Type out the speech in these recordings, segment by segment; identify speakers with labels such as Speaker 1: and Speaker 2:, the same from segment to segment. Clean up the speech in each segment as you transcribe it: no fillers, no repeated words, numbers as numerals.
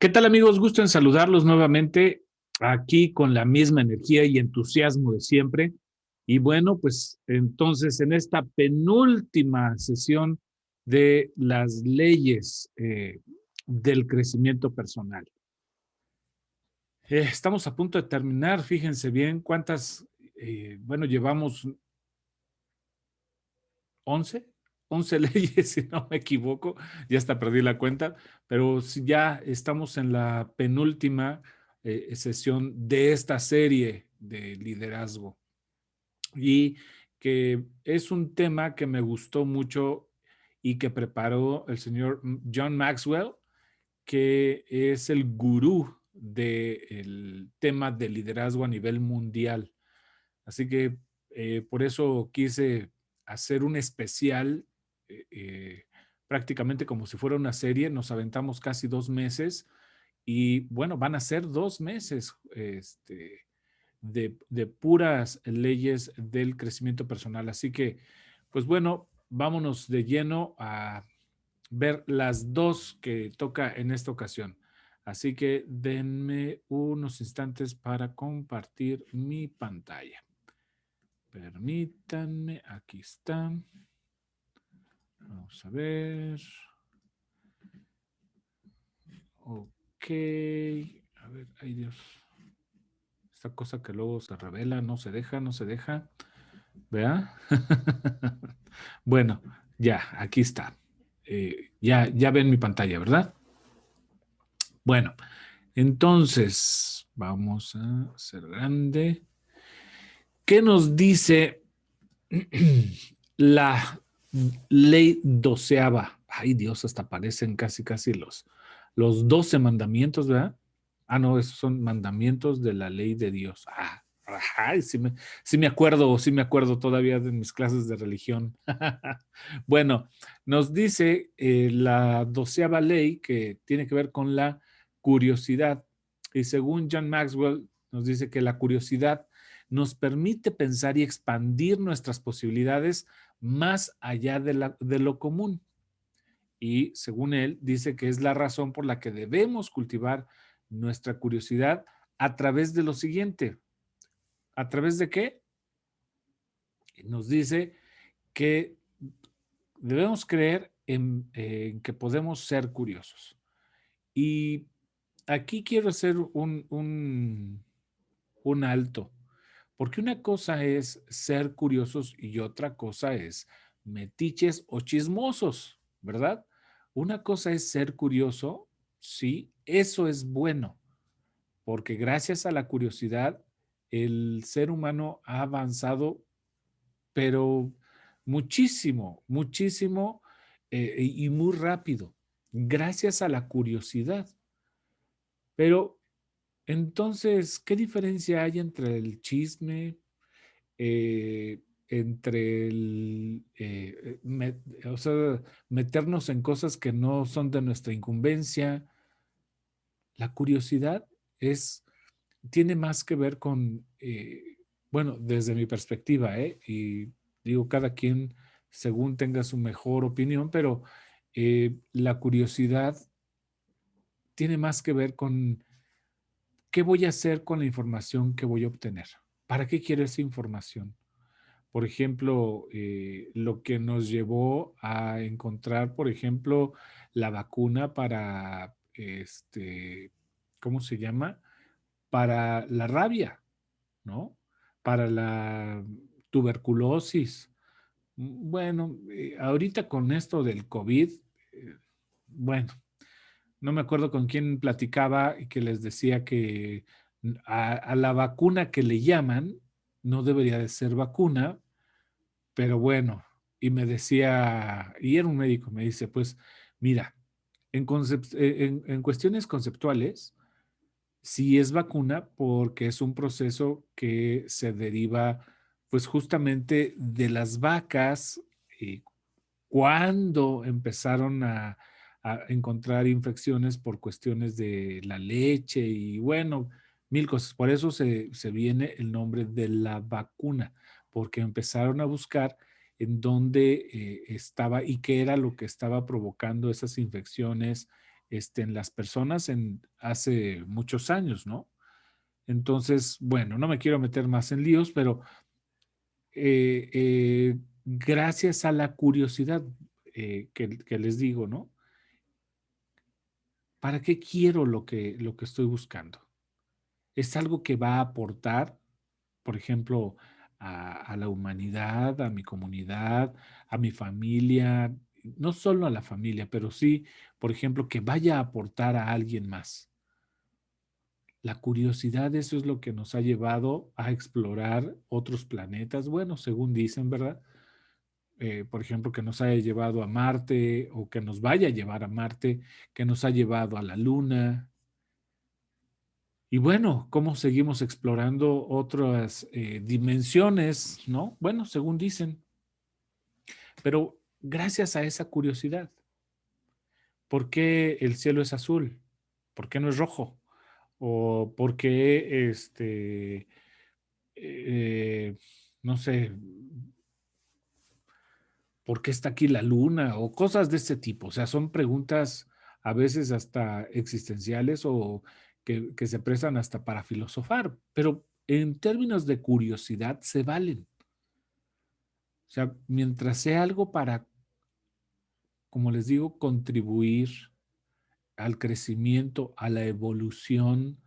Speaker 1: ¿Qué tal, amigos? Gusto en saludarlos nuevamente aquí con la misma energía y entusiasmo de siempre. Y bueno, pues entonces en esta penúltima sesión de las leyes del crecimiento personal. Estamos a punto de terminar. Fíjense bien cuántas, bueno, llevamos 11, 11 leyes, si no me equivoco, ya hasta perdí la cuenta, pero si ya estamos en la penúltima sesión de esta serie de liderazgo y que es un tema que me gustó mucho y que preparó el señor John Maxwell, que es el gurú del tema de liderazgo a nivel mundial. Así que por eso quise hacer un especial, eh, eh, prácticamente como si fuera una serie. Nos aventamos casi 2 meses y bueno, van a ser 2 meses de puras leyes del crecimiento personal. Así que, pues bueno, vámonos de lleno a ver las dos que toca en esta ocasión. Así que denme unos instantes para compartir mi pantalla. Permítanme, aquí están. Vamos a ver. Ok. A ver, ay Dios. Esta cosa que luego se revela, no se deja, no se deja. ¿Vea? Bueno, ya, aquí está. Ya ven mi pantalla, ¿verdad? Bueno, entonces vamos a hacer grande. ¿Qué nos dice la ley doceava? Ay Dios, hasta parecen casi los 12 mandamientos, ¿verdad? Ah, no, esos son mandamientos de la ley de Dios. Ay, sí me acuerdo todavía de mis clases de religión. Bueno, nos dice la doceava ley que tiene que ver con la curiosidad. Y según John Maxwell, nos dice que la curiosidad nos permite pensar y expandir nuestras posibilidades más allá de lo común. Y según él, dice que es la razón por la que debemos cultivar nuestra curiosidad a través de lo siguiente. ¿A través de qué? Nos dice que debemos creer en que podemos ser curiosos. Y aquí quiero hacer un alto. Porque una cosa es ser curiosos y otra cosa es metiches o chismosos, ¿verdad? Una cosa es ser curioso, sí, eso es bueno, porque gracias a la curiosidad el ser humano ha avanzado, pero muchísimo, muchísimo y muy rápido, gracias a la curiosidad. Pero entonces, ¿qué diferencia hay entre el chisme? Entre o sea, meternos en cosas que no son de nuestra incumbencia. La curiosidad es, tiene más que ver con, bueno, desde mi perspectiva, y digo, cada quien según tenga su mejor opinión, pero la curiosidad tiene más que ver con qué voy a hacer con la información que voy a obtener. ¿Para qué quiero esa información? Por ejemplo, lo que nos llevó a encontrar, por ejemplo, la vacuna para, ¿cómo se llama? Para la rabia, ¿no? Para la tuberculosis. Bueno, ahorita con esto del COVID, bueno, no me acuerdo con quién platicaba y que les decía que a la vacuna que le llaman no debería de ser vacuna, pero bueno, y me decía, y era un médico, me dice, pues mira, en cuestiones conceptuales, sí es vacuna porque es un proceso que se deriva pues justamente de las vacas cuando empezaron a encontrar infecciones por cuestiones de la leche y bueno, mil cosas. Por eso se viene el nombre de la vacuna, porque empezaron a buscar en dónde estaba y qué era lo que estaba provocando esas infecciones en las personas hace muchos años, ¿no? Entonces, bueno, no me quiero meter más en líos, pero gracias a la curiosidad que les digo, ¿no? ¿Para qué quiero lo que estoy buscando? ¿Es algo que va a aportar, por ejemplo, a la humanidad, a mi comunidad, a mi familia? No solo a la familia, pero sí, por ejemplo, que vaya a aportar a alguien más. La curiosidad, eso es lo que nos ha llevado a explorar otros planetas, bueno, según dicen, ¿verdad? Por ejemplo, que nos haya llevado a Marte o que nos vaya a llevar a Marte, que nos ha llevado a la Luna. Y bueno, ¿cómo seguimos explorando otras dimensiones, no? Bueno, según dicen, pero gracias a esa curiosidad, ¿por qué el cielo es azul? ¿Por qué no es rojo? ¿O por qué, eh, no sé, por qué está aquí la luna? O cosas de este tipo. O sea, son preguntas a veces hasta existenciales o que se prestan hasta para filosofar, pero en términos de curiosidad se valen. O sea, mientras sea algo para, como les digo, contribuir al crecimiento, a la evolución,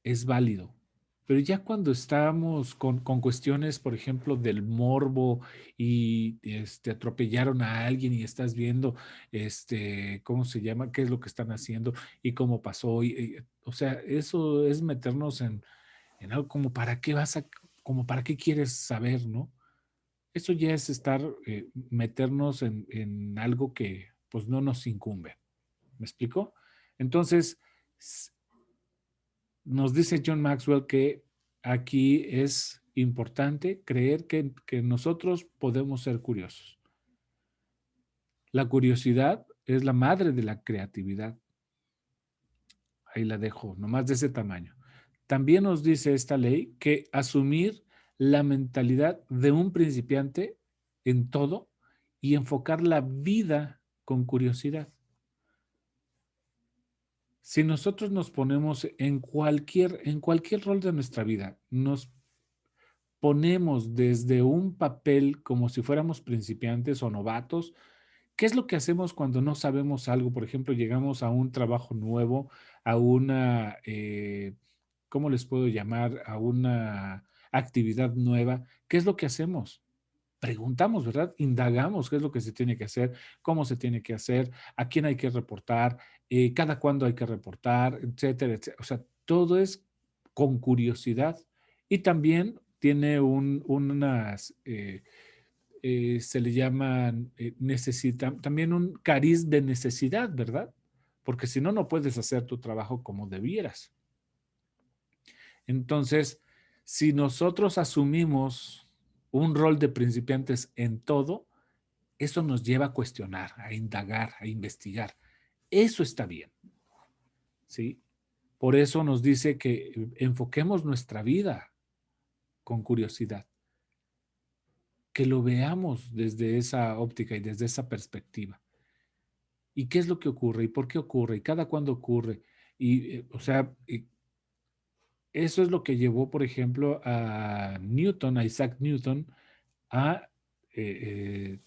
Speaker 1: es válido. Pero ya cuando estamos con cuestiones, por ejemplo, del morbo y atropellaron a alguien y estás viendo, ¿cómo se llama? ¿Qué es lo que están haciendo? Y cómo pasó. O sea, eso es meternos en algo como para qué como para qué quieres saber, ¿no? Eso ya es meternos en algo que pues no nos incumbe. ¿Me explico? Entonces, nos dice John Maxwell que aquí es importante creer que nosotros podemos ser curiosos. La curiosidad es la madre de la creatividad. Ahí la dejo, nomás de ese tamaño. También nos dice esta ley que asumir la mentalidad de un principiante en todo y enfocar la vida con curiosidad. Si nosotros nos ponemos en cualquier rol de nuestra vida, nos ponemos desde un papel como si fuéramos principiantes o novatos, ¿qué es lo que hacemos cuando no sabemos algo? Por ejemplo, llegamos a un trabajo nuevo, a una, ¿cómo les puedo llamar? A una actividad nueva. ¿Qué es lo que hacemos? Preguntamos, ¿verdad? Indagamos qué es lo que se tiene que hacer, cómo se tiene que hacer, a quién hay que reportar, cada cuándo hay que reportar, etcétera, etcétera. O sea, todo es con curiosidad y también tiene se le llaman, necesitan también un cariz de necesidad, ¿verdad? Porque si no, no puedes hacer tu trabajo como debieras. Entonces, si nosotros asumimos un rol de principiantes en todo, eso nos lleva a cuestionar, a indagar, a investigar. Eso está bien, ¿sí? Por eso nos dice que enfoquemos nuestra vida con curiosidad, que lo veamos desde esa óptica y desde esa perspectiva. ¿Y qué es lo que ocurre? ¿Y por qué ocurre? ¿Y cada cuándo ocurre? Y, o sea, eso es lo que llevó, por ejemplo, a Newton, a Isaac Newton, a eh,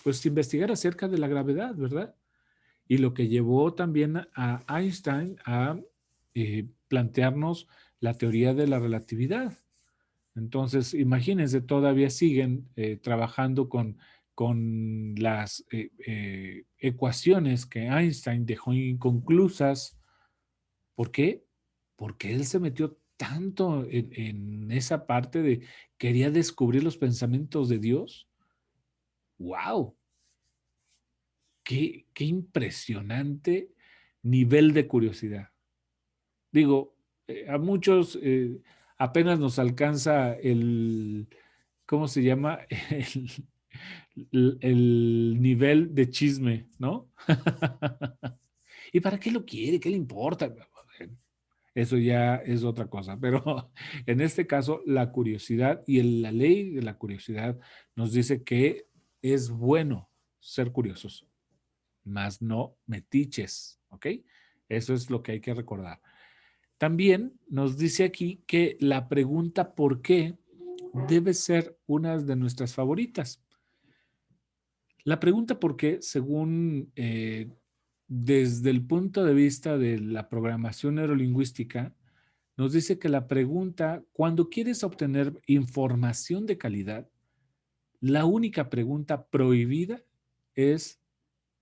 Speaker 1: pues investigar acerca de la gravedad, ¿verdad? Y lo que llevó también a Einstein a plantearnos la teoría de la relatividad. Entonces, imagínense, todavía siguen trabajando con las ecuaciones que Einstein dejó inconclusas. ¿Por qué? Porque él se metió tanto en esa parte de quería descubrir los pensamientos de Dios. ¡Wow! Qué impresionante nivel de curiosidad. Digo, a muchos apenas nos alcanza ¿cómo se llama? El nivel de chisme, ¿no? ¿Y para qué lo quiere? ¿Qué le importa? Eso ya es otra cosa, pero en este caso la curiosidad y la ley de la curiosidad nos dice que es bueno ser curiosos. más no metiches, ¿ok? Eso es lo que hay que recordar. También nos dice aquí que la pregunta ¿por qué? Debe ser una de nuestras favoritas. La pregunta ¿por qué? Según desde el punto de vista de la programación neurolingüística, nos dice que la pregunta, cuando quieres obtener información de calidad, la única pregunta prohibida es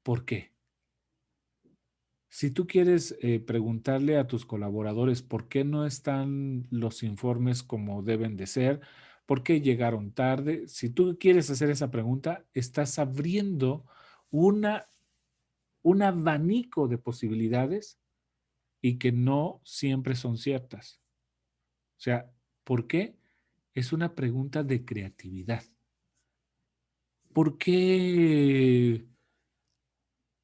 Speaker 1: ¿por qué? Si tú quieres preguntarle a tus colaboradores por qué no están los informes como deben de ser, por qué llegaron tarde, si tú quieres hacer esa pregunta, estás abriendo una, un abanico de posibilidades y que no siempre son ciertas. O sea, ¿por qué? Es una pregunta de creatividad. ¿Por qué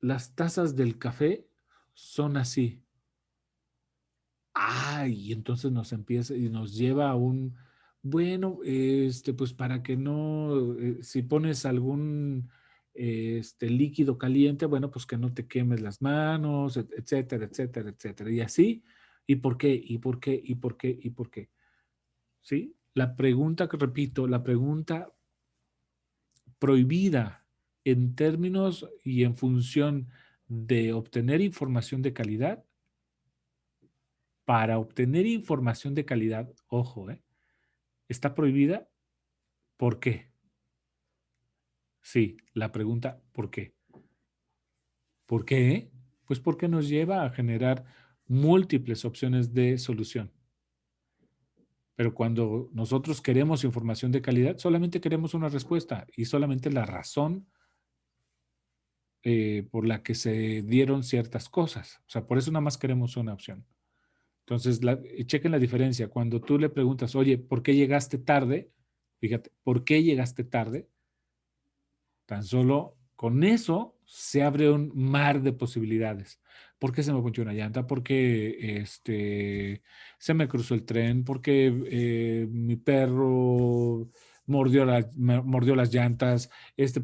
Speaker 1: las tazas del café son así? Y entonces nos empieza y nos lleva a un, bueno, pues para que no, si pones algún líquido caliente, bueno, pues que no te quemes las manos, etcétera, etcétera, etcétera. Y así, ¿y por qué? ¿Y por qué? ¿Y por qué? ¿Y por qué? ¿Sí? La pregunta que repito, la pregunta prohibida en términos y en función de obtener información de calidad, para obtener información de calidad, ojo, está prohibida. ¿Por qué? Sí, la pregunta, ¿por qué? ¿Por qué? Pues porque nos lleva a generar múltiples opciones de solución. Pero cuando nosotros queremos información de calidad, solamente queremos una respuesta y solamente la razón por la que se dieron ciertas cosas. O sea, por eso nada más queremos una opción. Entonces, chequen la diferencia. Cuando tú le preguntas, oye, ¿por qué llegaste tarde? Fíjate, ¿por qué llegaste tarde? Tan solo con eso se abre un mar de posibilidades. ¿Por qué se me ponchó una llanta? ¿Por qué se me cruzó el tren? ¿Por qué mi perro mordió las llantas?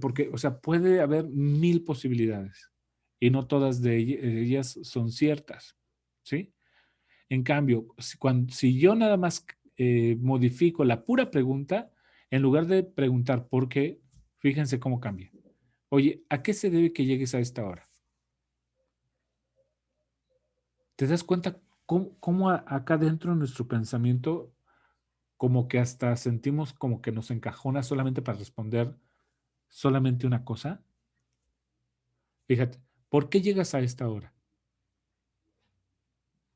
Speaker 1: Porque, o sea, puede haber mil posibilidades y no todas de ellas son ciertas, ¿sí? En cambio, si yo nada más modifico la pura pregunta, en lugar de preguntar por qué, fíjense cómo cambia. Oye, ¿a qué se debe que llegues a esta hora? ¿Te das cuenta cómo acá dentro de nuestro pensamiento, como que hasta sentimos como que nos encajona solamente para responder solamente una cosa? Fíjate, ¿por qué llegas a esta hora?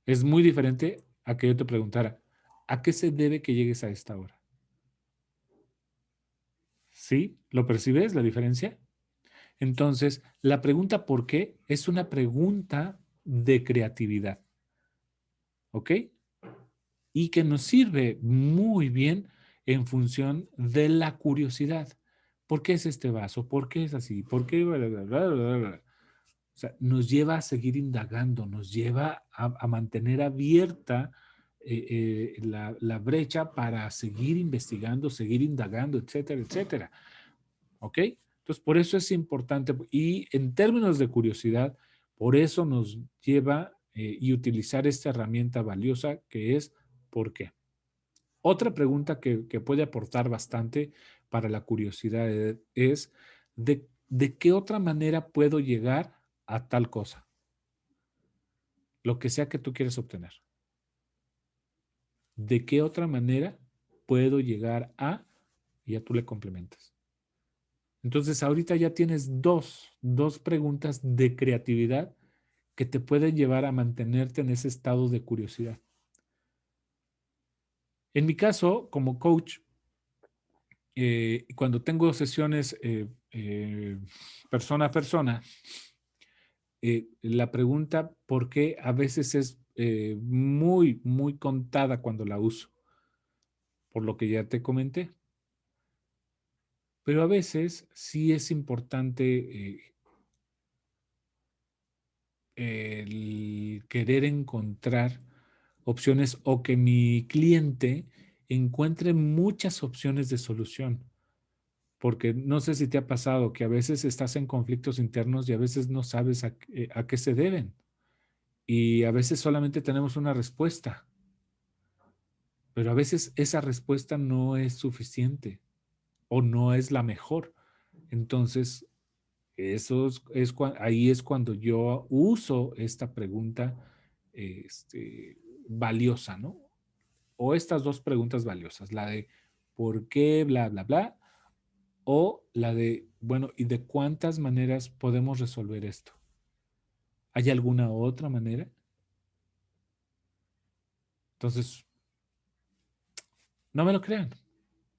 Speaker 1: Es muy diferente a que yo te preguntara, ¿a qué se debe que llegues a esta hora? ¿Sí? ¿Lo percibes la diferencia? Entonces, la pregunta ¿por qué? Es una pregunta de creatividad, ¿ok? Y que nos sirve muy bien en función de la curiosidad. ¿Por qué es este vaso? ¿Por qué es así? ¿Por qué? Bla, bla, bla, bla, bla? O sea, nos lleva a seguir indagando, nos lleva a mantener abierta la brecha para seguir investigando, seguir indagando, etcétera, etcétera. ¿Ok? Entonces, por eso es importante. Y en términos de curiosidad, por eso nos lleva y utilizar esta herramienta valiosa que es ¿por qué? Otra pregunta que puede aportar bastante para la curiosidad es ¿de qué otra manera puedo llegar a tal cosa? Lo que sea que tú quieres obtener. ¿De qué otra manera puedo llegar a? Y ya tú le complementas. Entonces, ahorita ya tienes dos preguntas de creatividad que te pueden llevar a mantenerte en ese estado de curiosidad. En mi caso, como coach, cuando tengo sesiones persona a persona, la pregunta por qué a veces es muy, muy contada cuando la uso, por lo que ya te comenté. Pero a veces sí es importante el querer encontrar opciones o que mi cliente encuentre muchas opciones de solución. porque no sé si te ha pasado que a veces estás en conflictos internos y a veces no sabes a qué se deben. Y a veces solamente tenemos una respuesta, pero a veces esa respuesta no es suficiente o no es la mejor. Entonces, ahí es cuando yo uso esta pregunta valiosa, ¿no? O estas dos preguntas valiosas, la de por qué, bla, bla, bla, o la de, bueno, ¿y de cuántas maneras podemos resolver esto? ¿Hay alguna otra manera? Entonces, no me lo crean,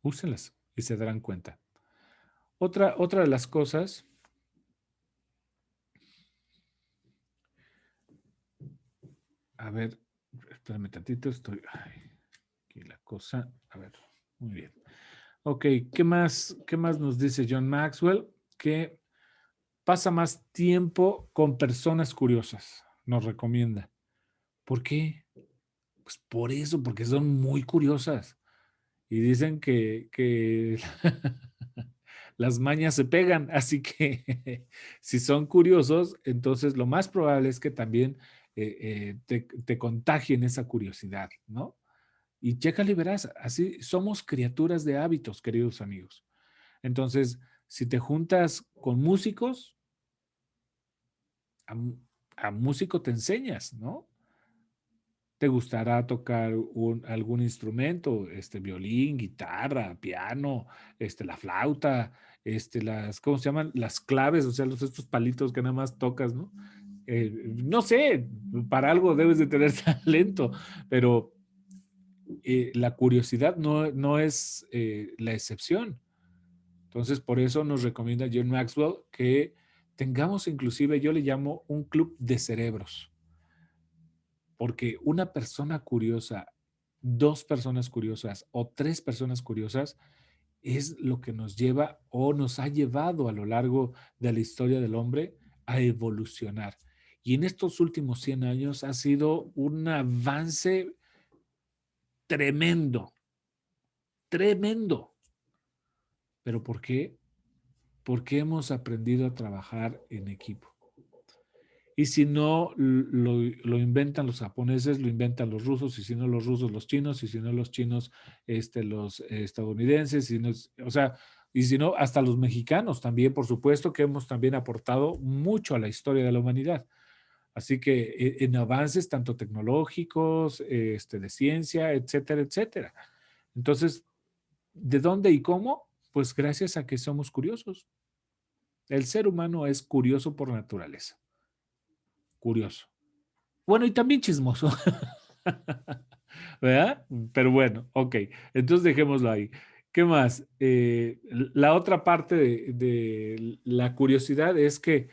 Speaker 1: úsenlas y se darán cuenta. Otra de las cosas, a ver, espérame tantito, aquí la cosa, a ver, muy bien. Ok, qué más nos dice John Maxwell? Que pasa más tiempo con personas curiosas, nos recomienda. ¿Por qué? Pues por eso, porque son muy curiosas. Y dicen que las mañas se pegan, así que si son curiosos, entonces lo más probable es que también te contagien esa curiosidad, ¿no? Y chécale y verás, así somos criaturas de hábitos, queridos amigos. Entonces, si te juntas con músicos, a, a músico te enseñas, ¿no? Te gustará tocar algún instrumento, violín, guitarra, piano, la flauta, ¿cómo se llaman? Las claves, o sea, estos palitos que nada más tocas, ¿no? No sé, para algo debes de tener talento, pero la curiosidad no es la excepción. Entonces, por eso nos recomienda John Maxwell que tengamos inclusive, yo le llamo un club de cerebros, porque una persona curiosa, dos personas curiosas o tres personas curiosas es lo que nos lleva o nos ha llevado a lo largo de la historia del hombre a evolucionar. Y en estos últimos 100 años ha sido un avance tremendo, tremendo. ¿Pero por qué? Porque hemos aprendido a trabajar en equipo. Y si no lo inventan los japoneses, lo inventan los rusos, y si no los rusos, los chinos, y si no los chinos, los estadounidenses, o sea, y si no, hasta los mexicanos también, por supuesto, que hemos también aportado mucho a la historia de la humanidad. Así que en avances tanto tecnológicos, de ciencia, etcétera, etcétera. Entonces, ¿de dónde y cómo? Pues gracias a que somos curiosos. El ser humano es curioso por naturaleza. Curioso. Bueno, y también chismoso. ¿Verdad? Pero bueno, ok. Entonces dejémoslo ahí. ¿Qué más? La otra parte de la curiosidad es que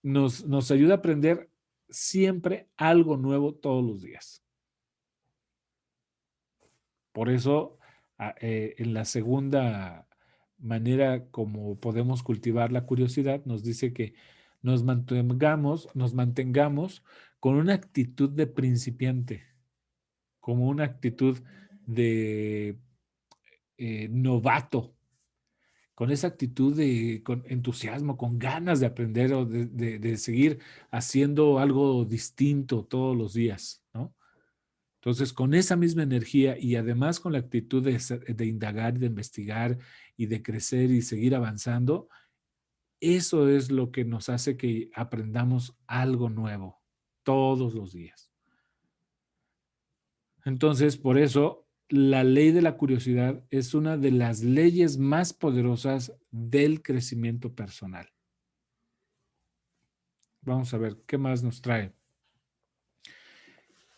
Speaker 1: nos ayuda a aprender siempre algo nuevo todos los días. Por eso, en la segunda manera como podemos cultivar la curiosidad, nos dice que nos mantengamos con una actitud de principiante, como una actitud de novato, con esa actitud con entusiasmo, con ganas de aprender o de seguir haciendo algo distinto todos los días, ¿no? Entonces, con esa misma energía y además con la actitud de indagar, de investigar y de crecer y seguir avanzando, eso es lo que nos hace que aprendamos algo nuevo todos los días. Entonces, por eso, la ley de la curiosidad es una de las leyes más poderosas del crecimiento personal. Vamos a ver qué más nos trae.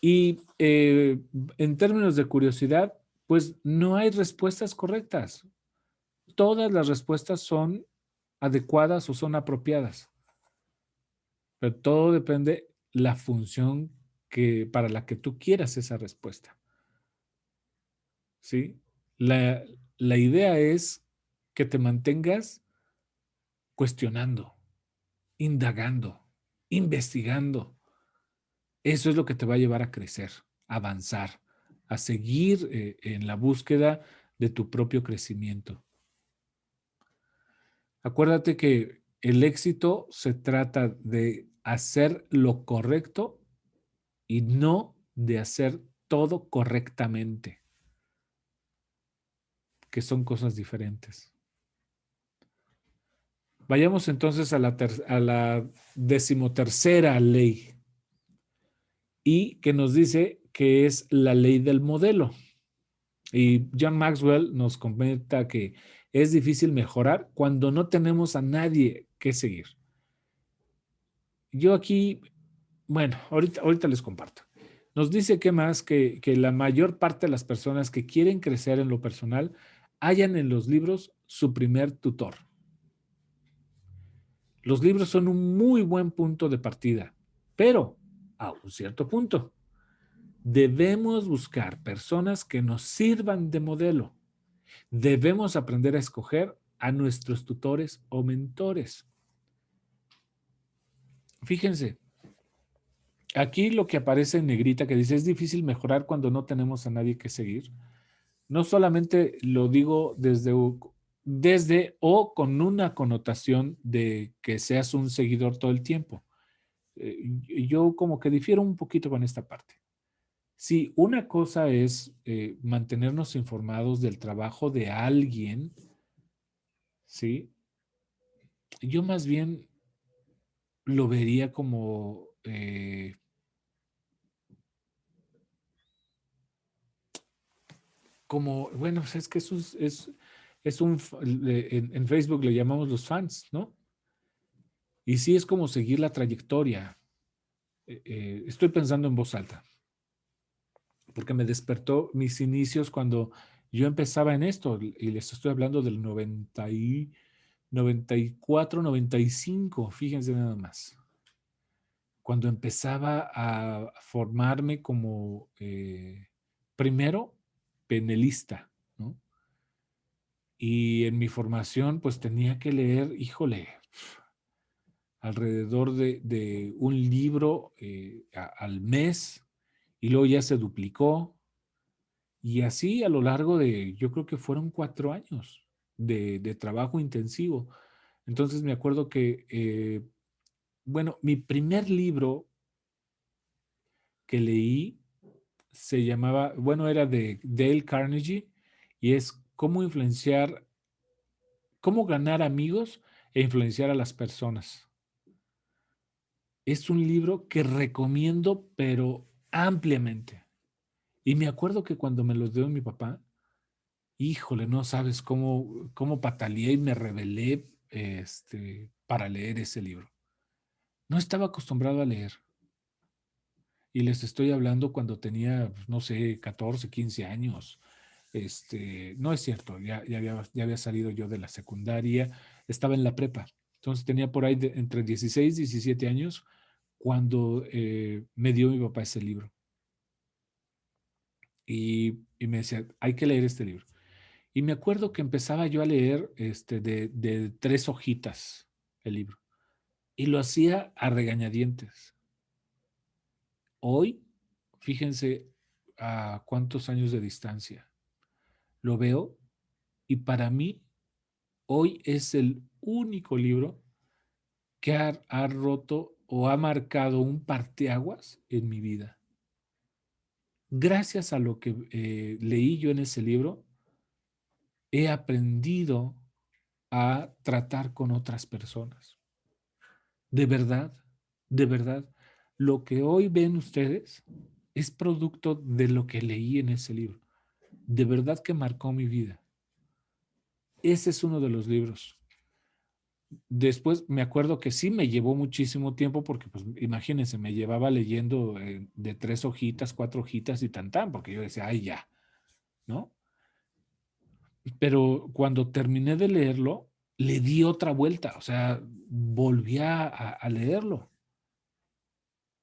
Speaker 1: Y en términos de curiosidad, pues no hay respuestas correctas. Todas las respuestas son adecuadas o son apropiadas, pero todo depende la función para la que tú quieras esa respuesta. ¿Sí? La idea es que te mantengas cuestionando, indagando, investigando. Eso es lo que te va a llevar a crecer, a avanzar, a seguir en la búsqueda de tu propio crecimiento. Acuérdate que el éxito se trata de hacer lo correcto y no de hacer todo correctamente, que son cosas diferentes. Vayamos entonces a la decimotercera ley y que nos dice que es la ley del modelo. Y John Maxwell nos comenta que es difícil mejorar cuando no tenemos a nadie que seguir. Yo aquí, bueno, ahorita les comparto. Nos dice que más que la mayor parte de las personas que quieren crecer en lo personal hallan en los libros su primer tutor. Los libros son un muy buen punto de partida, pero a un cierto punto debemos buscar personas que nos sirvan de modelo. Debemos aprender a escoger a nuestros tutores o mentores. Fíjense, aquí lo que aparece en negrita que dice es difícil mejorar cuando no tenemos a nadie que seguir. No solamente lo digo desde o con una connotación de que seas un seguidor todo el tiempo. Yo como que difiero un poquito con esta parte. Sí, una cosa es mantenernos informados del trabajo de alguien, ¿sí? Yo más bien lo vería como, bueno, es que eso en Facebook le llamamos los fans, ¿no? Y sí es como seguir la trayectoria. Estoy pensando en voz alta, porque me despertó mis inicios cuando yo empezaba en esto, y les estoy hablando del 94, 95, fíjense nada más. Cuando empezaba a formarme como, primero, penelista, ¿no? Y en mi formación, pues tenía que leer, híjole, alrededor de un libro al mes, y luego ya se duplicó, y así a lo largo de, yo creo que fueron 4 años de trabajo intensivo. Entonces me acuerdo que, bueno, mi primer libro que leí se llamaba, bueno, era de Dale Carnegie, y es cómo ganar amigos e influenciar a las personas. Es un libro que recomiendo, pero ampliamente. Y me acuerdo que cuando me los dio mi papá, híjole, no sabes cómo pataleé y me rebelé para leer ese libro. No estaba acostumbrado a leer. Y les estoy hablando cuando tenía, pues, no sé, 14, 15 años. No es cierto, ya había salido yo de la secundaria, estaba en la prepa. Entonces tenía por ahí entre 16 y 17 años cuando me dio mi papá ese libro. Y me decía, hay que leer este libro. Y me acuerdo que empezaba yo a leer de 3 hojitas el libro. Y lo hacía a regañadientes. Hoy, fíjense a cuántos años de distancia. Lo veo y para mí, hoy es el único libro que ha roto o ha marcado un parteaguas en mi vida. Gracias a lo que leí yo en ese libro, he aprendido a tratar con otras personas. De verdad, lo que hoy ven ustedes es producto de lo que leí en ese libro. De verdad que marcó mi vida. Ese es uno de los libros. Después me acuerdo que sí me llevó muchísimo tiempo porque, pues, imagínense, me llevaba leyendo de 3 hojitas, 4 hojitas y tan, porque yo decía, ay, ya, ¿no? Pero cuando terminé de leerlo, le di otra vuelta, o sea, volví a leerlo.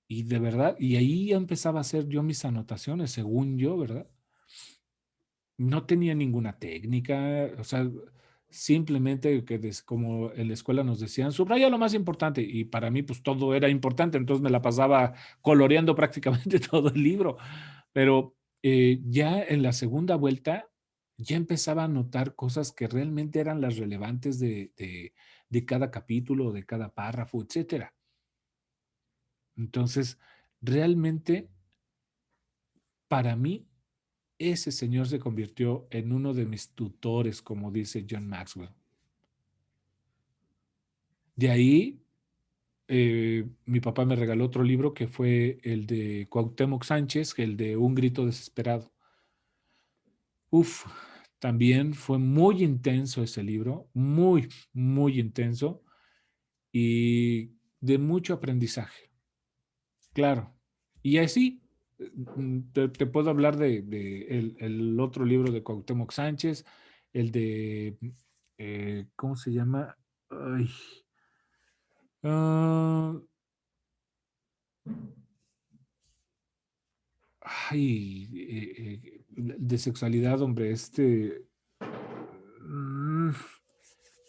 Speaker 1: Y de verdad, y ahí ya empezaba a hacer yo mis anotaciones, según yo, ¿verdad? No tenía ninguna técnica, o sea, simplemente como en la escuela nos decían, subraya lo más importante, y para mí pues todo era importante, entonces me la pasaba coloreando prácticamente todo el libro, pero ya en la segunda vuelta ya empezaba a notar cosas que realmente eran las relevantes de cada capítulo, de cada párrafo, etcétera. Entonces, realmente, para mí, ese señor se convirtió en uno de mis tutores, como dice John Maxwell. De ahí, mi papá me regaló otro libro que fue el de Cuauhtémoc Sánchez, el de Un grito desesperado. Uf, también fue muy intenso ese libro, muy, muy intenso y de mucho aprendizaje, claro. Y así, te puedo hablar de el otro libro de Cuauhtémoc Sánchez, el de, ¿cómo se llama? Ay, ah, de sexualidad, hombre, mm,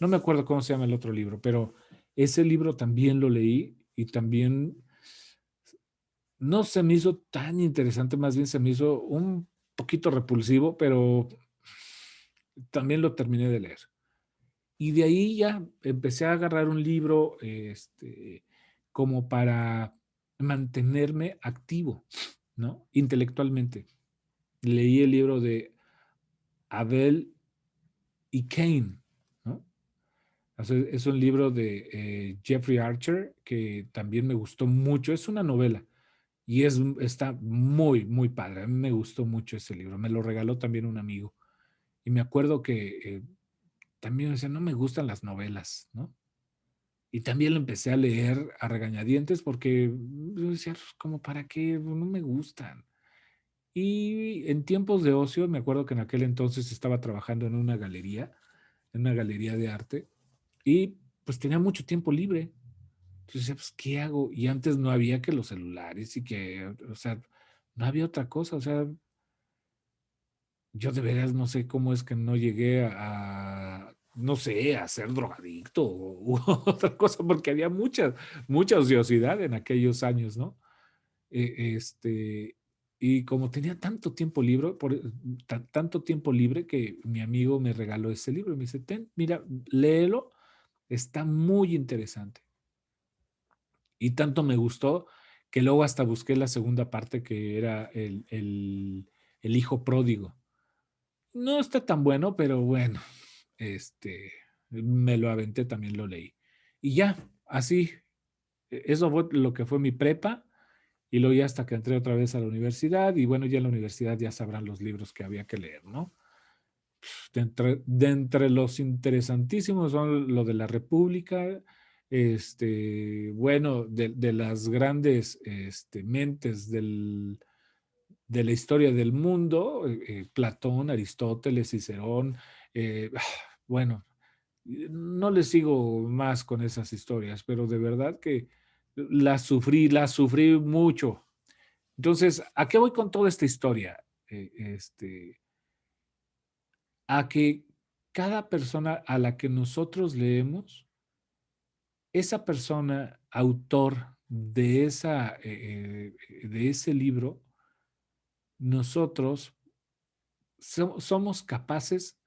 Speaker 1: no me acuerdo cómo se llama el otro libro, pero ese libro también lo leí y también no se me hizo tan interesante, más bien se me hizo un poquito repulsivo, pero también lo terminé de leer. Y de ahí ya empecé a agarrar un libro como para mantenerme activo, ¿no? Intelectualmente. Leí el libro de Abel y Cain, ¿no? O sea, es un libro de Jeffrey Archer que también me gustó mucho. Es una novela y está muy, muy padre. A mí me gustó mucho ese libro. Me lo regaló también un amigo. Y me acuerdo que también decía, no me gustan las novelas, ¿no? Y también lo empecé a leer a regañadientes porque yo decía, "Pues, ¿como para qué? No me gustan". Y en tiempos de ocio, me acuerdo que en aquel entonces estaba trabajando en una galería de arte, y pues tenía mucho tiempo libre. Entonces decía, pues, ¿qué hago? Y antes no había que los celulares y que, o sea, no había otra cosa. O sea, yo de veras no sé cómo es que no llegué no sé, a ser drogadicto u otra cosa, porque había mucha ociosidad en aquellos años, ¿no? Y como tenía tanto tiempo libre, tanto tiempo libre que mi amigo me regaló ese libro y me dice, ten, mira, léelo, está muy interesante. Y tanto me gustó que luego hasta busqué la segunda parte que era el hijo pródigo. No está tan bueno, pero bueno, me lo aventé, también lo leí. Y ya, así, eso fue lo que fue mi prepa. Y luego ya hasta que entré otra vez a la universidad, y bueno, ya en la universidad ya sabrán los libros que había que leer, ¿no? De entre los interesantísimos son lo de la República, bueno, de las grandes mentes de la historia del mundo, Platón, Aristóteles, Cicerón, eh, bueno, no le sigo más con esas historias, pero de verdad que las sufrí mucho. Entonces, ¿a qué voy con toda esta historia? A que cada persona a la que nosotros leemos, esa persona, autor de ese libro, nosotros somos capaces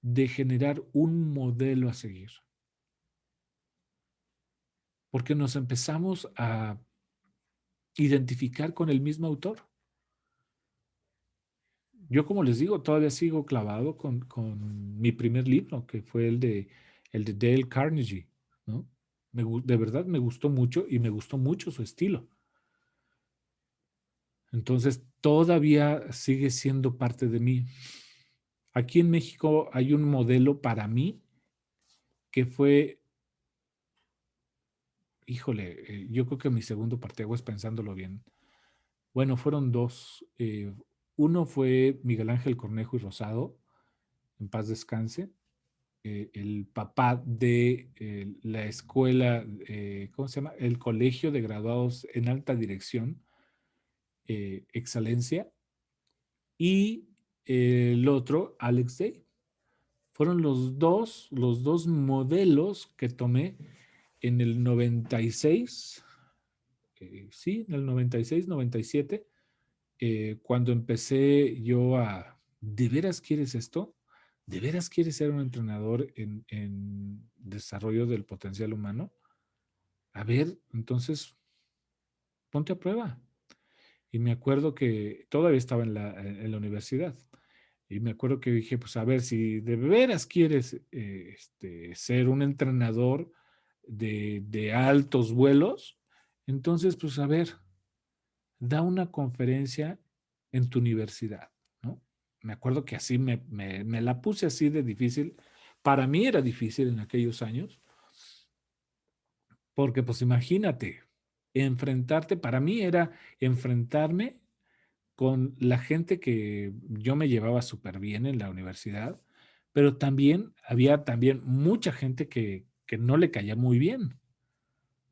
Speaker 1: de generar un modelo a seguir, porque nos empezamos a identificar con el mismo autor. Yo, como les digo, todavía sigo clavado con mi primer libro, que fue el de Dale Carnegie, ¿no? De verdad me gustó mucho y me gustó mucho su estilo. Entonces, todavía sigue siendo parte de mí. Aquí en México hay un modelo para mí que fue, híjole, yo creo que mi segundo parteaguas, pensándolo bien. Bueno, fueron dos. Uno fue Miguel Ángel Cornejo y Rosado, en paz descanse, el papá de la escuela, ¿cómo se llama? El Colegio de Graduados en Alta Dirección, Excelencia, y el otro, Alex Day. Fueron los dos modelos que tomé en el 96, sí, en el 96, 97, cuando empecé yo a ¿de veras quieres esto? ¿De veras quieres ser un entrenador en desarrollo del potencial humano? A ver, entonces ponte a prueba. Y me acuerdo que todavía estaba en la universidad. Y me acuerdo que dije, pues a ver, si de veras quieres ser un entrenador de altos vuelos, entonces, pues a ver, da una conferencia en tu universidad, ¿no? Me acuerdo que así me la puse así de difícil. Para mí era difícil en aquellos años, porque pues imagínate, enfrentarte, para mí era enfrentarme con la gente que yo me llevaba súper bien en la universidad, pero también había también mucha gente que no le caía muy bien.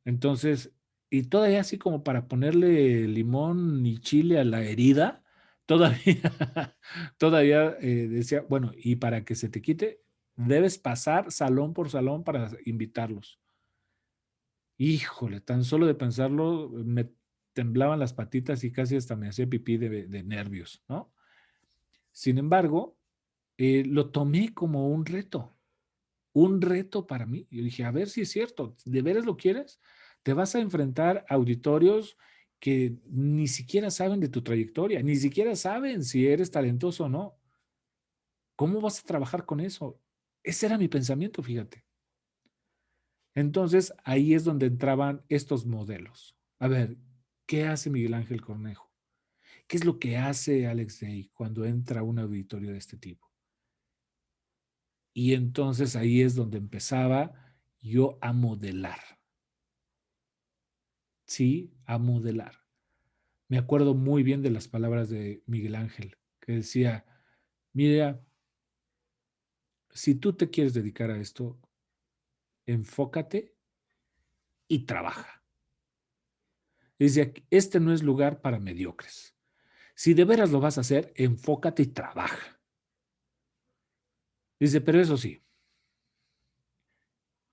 Speaker 1: Entonces, y todavía así como para ponerle limón y chile a la herida, todavía, todavía decía, bueno, y para que se te quite, debes pasar salón por salón para invitarlos. Híjole, tan solo de pensarlo, me temblaban las patitas y casi hasta me hacía pipí de nervios, ¿no? Sin embargo, lo tomé como un reto para mí. Yo dije, a ver si es cierto, ¿de veras lo quieres? Te vas a enfrentar a auditorios que ni siquiera saben de tu trayectoria, ni siquiera saben si eres talentoso o no. ¿Cómo vas a trabajar con eso? Ese era mi pensamiento, fíjate. Entonces, ahí es donde entraban estos modelos. A ver, ¿qué hace Miguel Ángel Cornejo? ¿Qué es lo que hace Alex Day cuando entra a un auditorio de este tipo? Y entonces ahí es donde empezaba yo a modelar, ¿sí? A modelar. Me acuerdo muy bien de las palabras de Miguel Ángel, que decía, mira, si tú te quieres dedicar a esto, enfócate y trabaja. Dice, este no es lugar para mediocres. Si de veras lo vas a hacer, enfócate y trabaja. Dice, pero eso sí,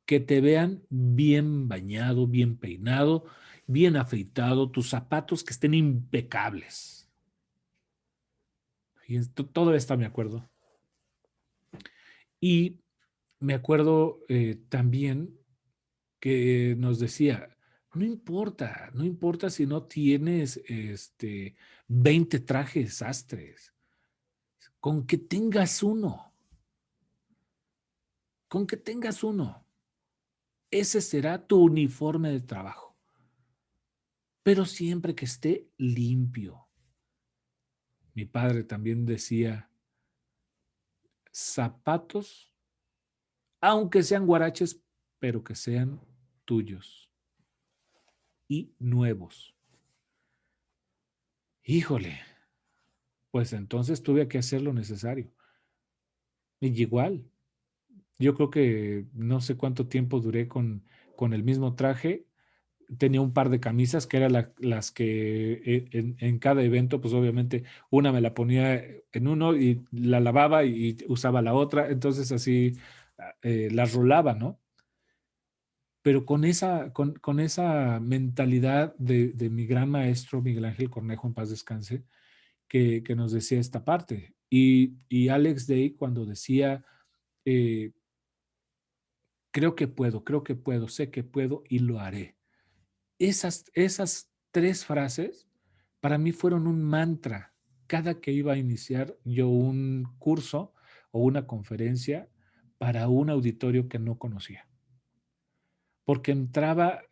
Speaker 1: que te vean bien bañado, bien peinado, bien afeitado, tus zapatos que estén impecables. Y todo esto me acuerdo. Y me acuerdo también que nos decía, no importa si no tienes 20 trajes sastres, con que tengas uno, con que tengas uno, ese será tu uniforme de trabajo, pero siempre que esté limpio. Mi padre también decía, zapatos, aunque sean guaraches, pero que sean tuyos y nuevos. Híjole, pues entonces tuve que hacer lo necesario. Y igual, yo creo que no sé cuánto tiempo duré con el mismo traje. Tenía un par de camisas que eran las que en cada evento, pues obviamente una me la ponía en uno y la lavaba y usaba la otra. Entonces así las rolaba, ¿no? Pero con esa mentalidad de mi gran maestro Miguel Ángel Cornejo, en paz descanse, que nos decía esta parte. Y Alex Day cuando decía, eh, creo que puedo, sé que puedo y lo haré. Esas tres frases para mí fueron un mantra cada que iba a iniciar yo un curso o una conferencia para un auditorio que no conocía. Porque entraba,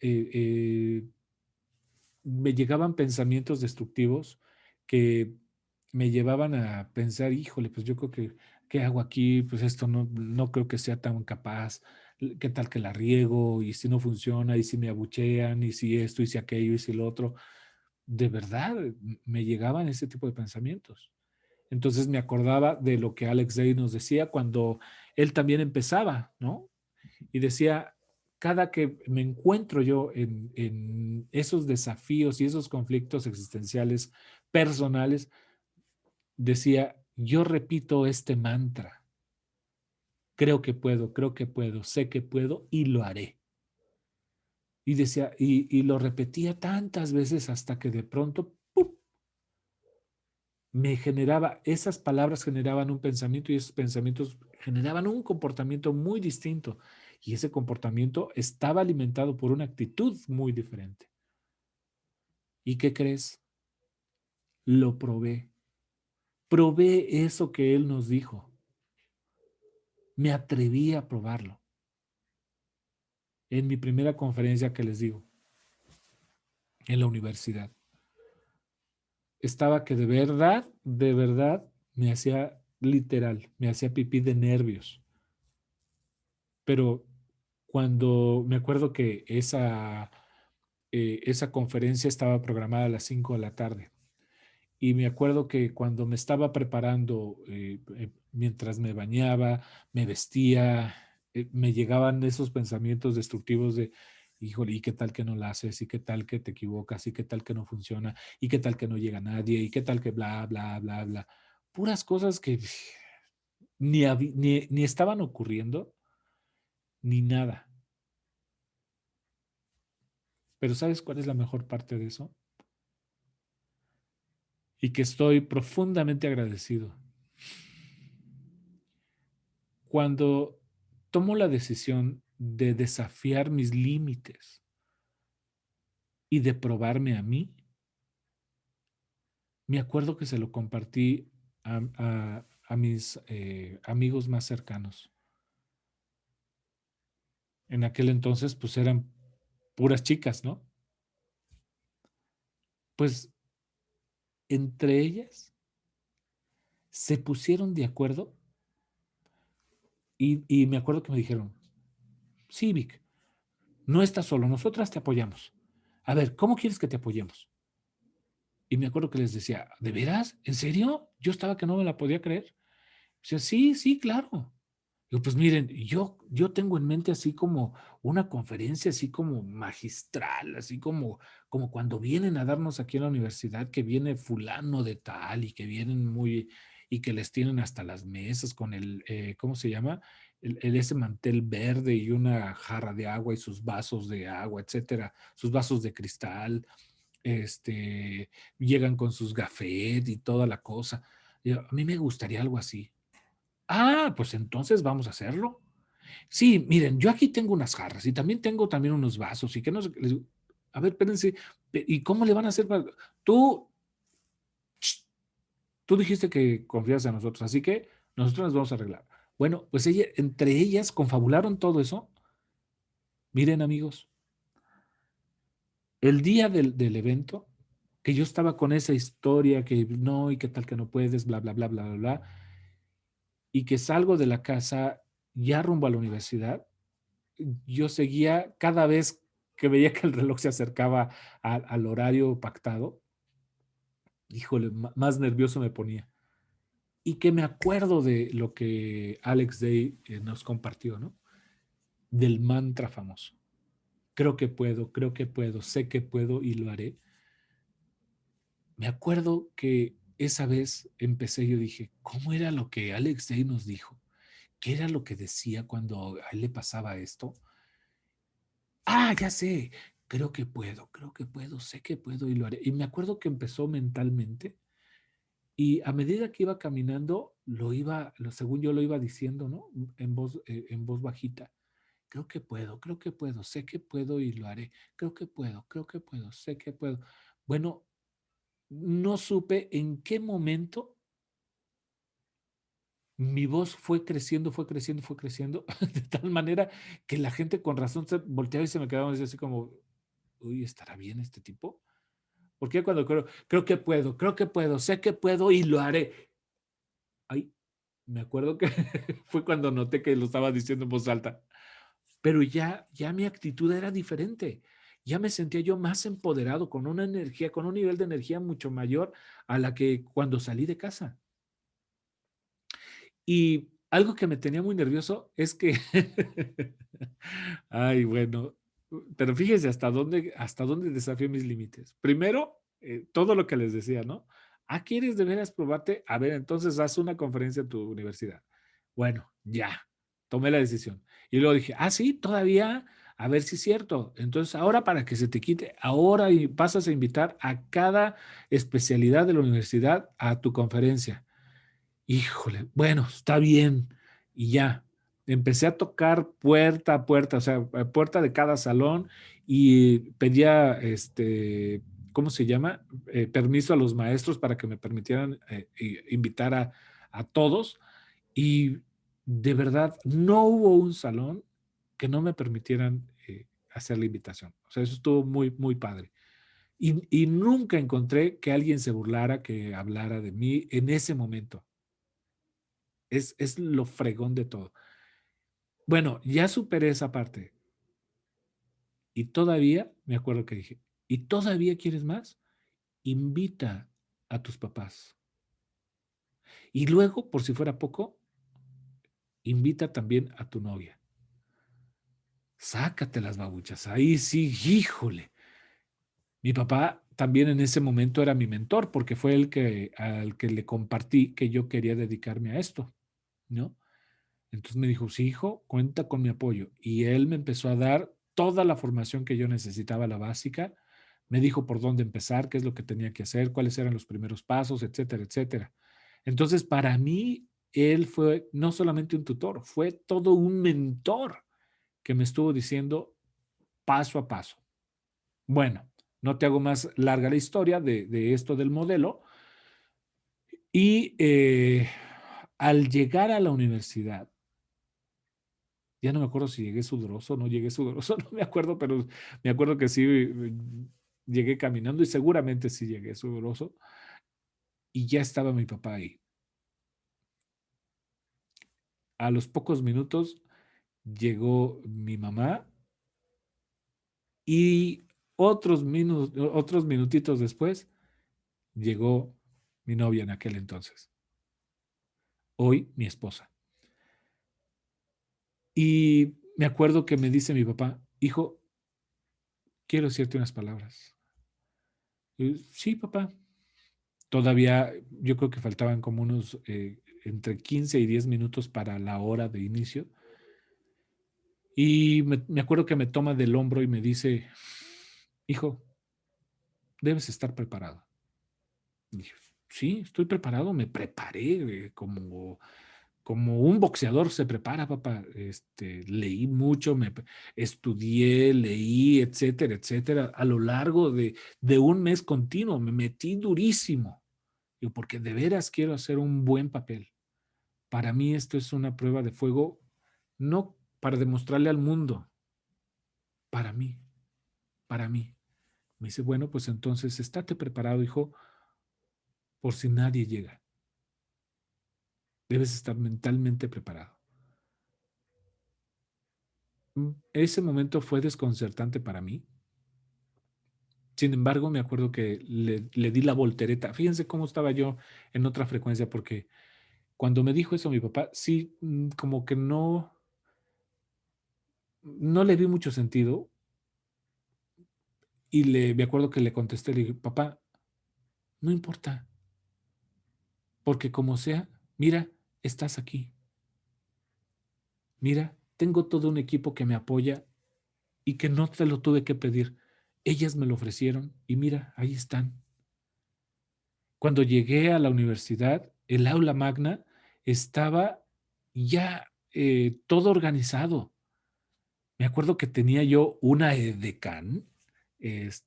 Speaker 1: me llegaban pensamientos destructivos que me llevaban a pensar, híjole, pues yo creo que, ¿qué hago aquí? Pues esto no creo que sea tan capaz. ¿Qué tal que la riego? Y si no funciona, y si me abuchean, y si esto, y si aquello, y si lo otro. De verdad, me llegaban ese tipo de pensamientos. Entonces me acordaba de lo que Alex Day nos decía cuando él también empezaba, ¿no? Y decía, cada que me encuentro yo en esos desafíos y esos conflictos existenciales personales, decía, yo repito este mantra, creo que puedo, sé que puedo y lo haré. Y decía, y lo repetía tantas veces hasta que de pronto ¡pum!, me generaba, esas palabras generaban un pensamiento y esos pensamientos generaban un comportamiento muy distinto. Y ese comportamiento estaba alimentado por una actitud muy diferente. ¿Y qué crees? Lo probé. Probé eso que él nos dijo. Me atreví a probarlo. En mi primera conferencia que les digo, en la universidad. Estaba que de verdad, me hacía literal, me hacía pipí de nervios. Pero cuando me acuerdo que esa conferencia estaba programada a las 5 de la tarde. Y me acuerdo que cuando me estaba preparando, mientras me bañaba, me vestía, me llegaban esos pensamientos destructivos de, híjole, ¿y qué tal que no la haces? ¿Y qué tal que te equivocas? ¿Y qué tal que no funciona? ¿Y qué tal que no llega nadie? ¿Y qué tal que bla, bla, bla, bla? Puras cosas que ni estaban ocurriendo, ni nada. Pero ¿sabes cuál es la mejor parte de eso? Y que estoy profundamente agradecido. Cuando tomo la decisión de desafiar mis límites y de probarme a mí, me acuerdo que se lo compartí a mis amigos más cercanos. En aquel entonces, pues eran puras chicas, ¿no? Pues entre ellas se pusieron de acuerdo y me acuerdo que me dijeron, sí, Vic, no estás solo, nosotras te apoyamos. A ver, ¿cómo quieres que te apoyemos? Y me acuerdo que les decía, ¿de veras? ¿En serio? Yo estaba que no me la podía creer. O sea, sí, sí, claro. Digo, pues miren, yo tengo en mente así como una conferencia así como magistral, así como cuando vienen a darnos aquí en la universidad, que viene fulano de tal y que vienen muy, y que les tienen hasta las mesas con ¿cómo se llama? Ese mantel verde y una jarra de agua y sus vasos de agua, etcétera, sus vasos de cristal, llegan con sus gafet y toda la cosa. A mí me gustaría algo así. Ah, pues entonces vamos a hacerlo. Sí, miren, yo aquí tengo unas jarras y también tengo también unos vasos y que no sé, a ver, espérense, ¿y cómo le van a hacer para? Tú, ch, tú dijiste que confías en nosotros, así que nosotros nos vamos a arreglar. Bueno, pues entre ellas confabularon todo eso. Miren, amigos, el día del evento, que yo estaba con esa historia que no, y qué tal que no puedes, bla, bla, bla, bla, bla, bla, y que salgo de la casa ya rumbo a la universidad, yo seguía cada vez que veía que el reloj se acercaba al horario pactado, híjole, más nervioso me ponía. Y que me acuerdo de lo que Alex Day nos compartió, ¿no? Del mantra famoso. Creo que puedo, sé que puedo y lo haré. Me acuerdo que esa vez empecé, yo dije, ¿cómo era lo que Alex Day nos dijo? ¿Qué era lo que decía cuando a él le pasaba esto? Ah, ya sé, creo que puedo, sé que puedo y lo haré. Y me acuerdo que empezó mentalmente y a medida que iba caminando, según yo lo iba diciendo, ¿no? En voz bajita. Creo que puedo, sé que puedo y lo haré. Creo que puedo, sé que puedo. Bueno, no supe en qué momento mi voz fue creciendo, fue creciendo, fue creciendo, de tal manera que la gente con razón se volteaba y se me quedaba así como, uy, ¿estará bien este tipo? Porque cuando creo que puedo, sé que puedo y lo haré. Ay, me acuerdo que fue cuando noté que lo estaba diciendo en voz alta, pero ya mi actitud era diferente. Ya me sentía yo más empoderado, con una energía, con un nivel de energía mucho mayor a la que cuando salí de casa. Y algo que me tenía muy nervioso es que, ay, bueno, pero fíjese hasta dónde desafié mis límites. Primero, todo lo que les decía, ¿no? Ah, ¿quieres de veras probarte? A ver, entonces haz una conferencia en tu universidad. Bueno, ya, tomé la decisión. Y luego dije, ah, sí, todavía. A ver si es cierto. Entonces, ahora para que se te quite, ahora pasas a invitar a cada especialidad de la universidad a tu conferencia. Híjole, bueno, está bien. Y ya, empecé a tocar puerta a puerta, o sea, a puerta de cada salón y pedía, ¿cómo se llama? Permiso a los maestros para que me permitieran invitar a todos. Y de verdad, no hubo un salón que no me permitieran hacer la invitación. O sea, eso estuvo muy, muy padre. Y nunca encontré que alguien se burlara, que hablara de mí en ese momento. Es lo fregón de todo. Bueno, ya superé esa parte y todavía me acuerdo que dije, ¿y todavía quieres más? Invita a tus papás. Y luego, por si fuera poco, invita también a tu novia. Sácate las babuchas. Ahí sí, híjole. Mi papá también en ese momento era mi mentor porque fue el que al que le compartí que yo quería dedicarme a esto, ¿no? Entonces me dijo, sí, hijo, cuenta con mi apoyo. Y él me empezó a dar toda la formación que yo necesitaba, la básica. Me dijo por dónde empezar, qué es lo que tenía que hacer, cuáles eran los primeros pasos, etcétera, etcétera. Entonces, para mí, él fue no solamente un tutor, fue todo un mentor que me estuvo diciendo paso a paso. Bueno, no te hago más larga la historia de esto del modelo. Y al llegar a la universidad, ya no me acuerdo si llegué sudoroso o no llegué sudoroso, no me acuerdo, pero me acuerdo que sí llegué caminando y seguramente sí llegué sudoroso y ya estaba mi papá ahí. A los pocos minutos llegó mi mamá y otros minutitos después llegó mi novia en aquel entonces, hoy mi esposa. Y me acuerdo que me dice mi papá, hijo, quiero decirte unas palabras. Y, sí, papá. Todavía yo creo que faltaban como unos entre 15 y 10 minutos para la hora de inicio. Y me acuerdo que me toma del hombro y me dice, hijo, debes estar preparado. Y dije, sí, estoy preparado, me preparé como un boxeador se prepara, papá. Leí mucho, estudié, leí, etcétera, etcétera, a lo largo de un mes continuo. Me metí durísimo. Digo, porque de veras quiero hacer un buen papel. Para mí esto es una prueba de fuego, no para demostrarle al mundo, para mí, para mí. Me dice, bueno, pues entonces estate preparado, hijo, por si nadie llega. Debes estar mentalmente preparado. Ese momento fue desconcertante para mí. Sin embargo, me acuerdo que le di la voltereta. Fíjense cómo estaba yo en otra frecuencia, porque cuando me dijo eso mi papá, sí, como que no le vi mucho sentido. Y me acuerdo que le contesté, le dije, papá, no importa, porque como sea, mira, estás aquí. Mira, tengo todo un equipo que me apoya y que no te lo tuve que pedir. Ellas me lo ofrecieron y mira, ahí están. Cuando llegué a la universidad, el aula magna estaba ya todo organizado. Me acuerdo que tenía yo una edecán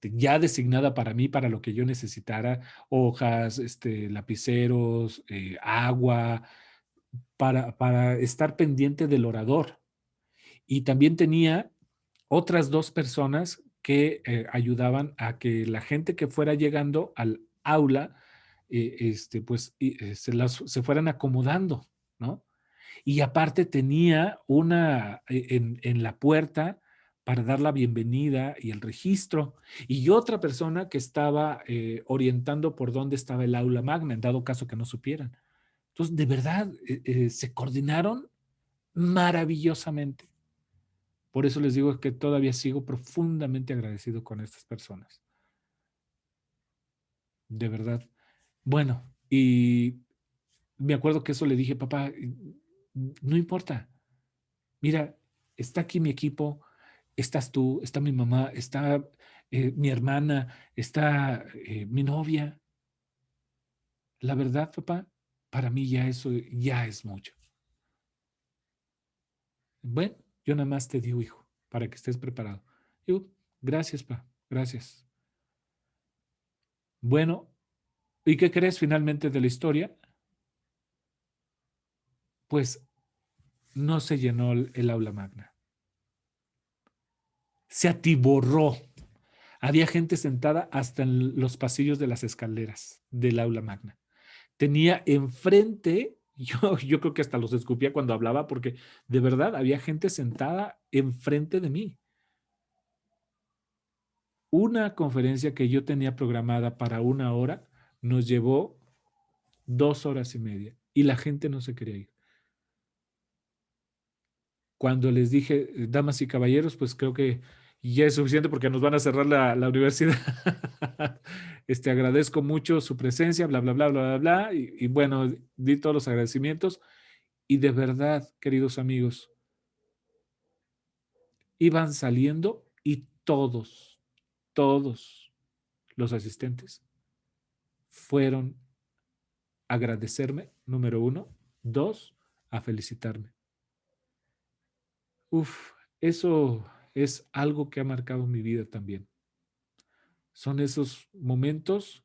Speaker 1: ya designada para mí, para lo que yo necesitara, hojas, lapiceros, agua, para estar pendiente del orador. Y también tenía otras dos personas que ayudaban a que la gente que fuera llegando al aula, se fueran acomodando, ¿no? Y aparte tenía una en la puerta para dar la bienvenida y el registro, y otra persona que estaba orientando por dónde estaba el aula magna, en dado caso que no supieran. Entonces, de verdad, se coordinaron maravillosamente. Por eso les digo que todavía sigo profundamente agradecido con estas personas. De verdad. Bueno, y me acuerdo que eso le dije, papá, no importa. Mira, está aquí mi equipo. estás tú, está mi mamá, está mi hermana, está mi novia. La verdad, papá, para mí ya eso ya es mucho. Bueno, yo nada más te digo, hijo, para que estés preparado. Yo, gracias, pa, gracias. Bueno, ¿y qué crees finalmente de la historia? Pues no se llenó el aula magna. Se atiborró. Había gente sentada hasta en los pasillos de las escaleras del aula magna. Tenía enfrente, yo creo que hasta los escupía cuando hablaba, porque de verdad había gente sentada enfrente de mí. Una conferencia que yo tenía programada para 1 hora nos llevó 2 horas y media y la gente no se quería ir. Cuando les dije, damas y caballeros, pues creo que ya es suficiente porque nos van a cerrar la universidad. Agradezco mucho su presencia, bla, bla, bla, bla, bla, bla. Y bueno, di todos los agradecimientos. Y de verdad, queridos amigos, iban saliendo y todos los asistentes fueron a agradecerme, número uno. Dos, a felicitarme. Uf, eso es algo que ha marcado mi vida también. Son esos momentos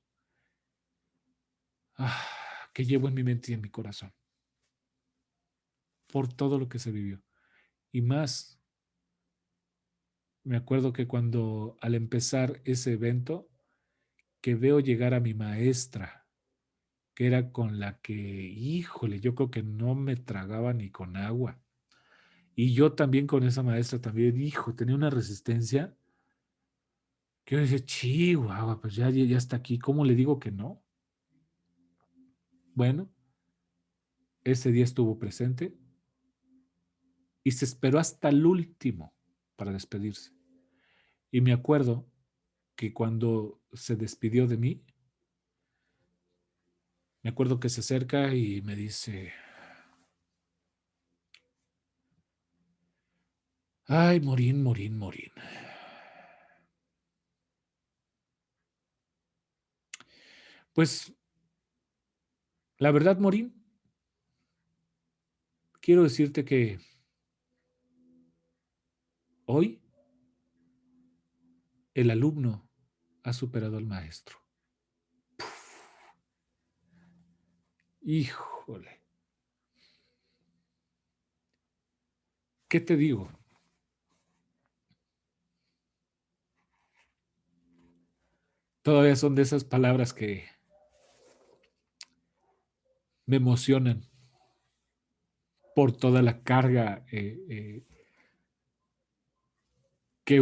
Speaker 1: que llevo en mi mente y en mi corazón por todo lo que se vivió. Y más, me acuerdo que cuando al empezar ese evento, que veo llegar a mi maestra, que era con la que, híjole, yo creo que no me tragaba ni con agua. Y yo también con esa maestra también, hijo, tenía una resistencia que yo decía, chihuahua, pues ya está aquí, ¿cómo le digo que no? Bueno, ese día estuvo presente y se esperó hasta el último para despedirse. Y me acuerdo que cuando se despidió de mí, me acuerdo que se acerca y me dice, ay, Morín, Morín, Morín. Pues la verdad, Morín, quiero decirte que hoy el alumno ha superado al maestro. Híjole, ¿qué te digo? Todavía son de esas palabras que me emocionan por toda la carga que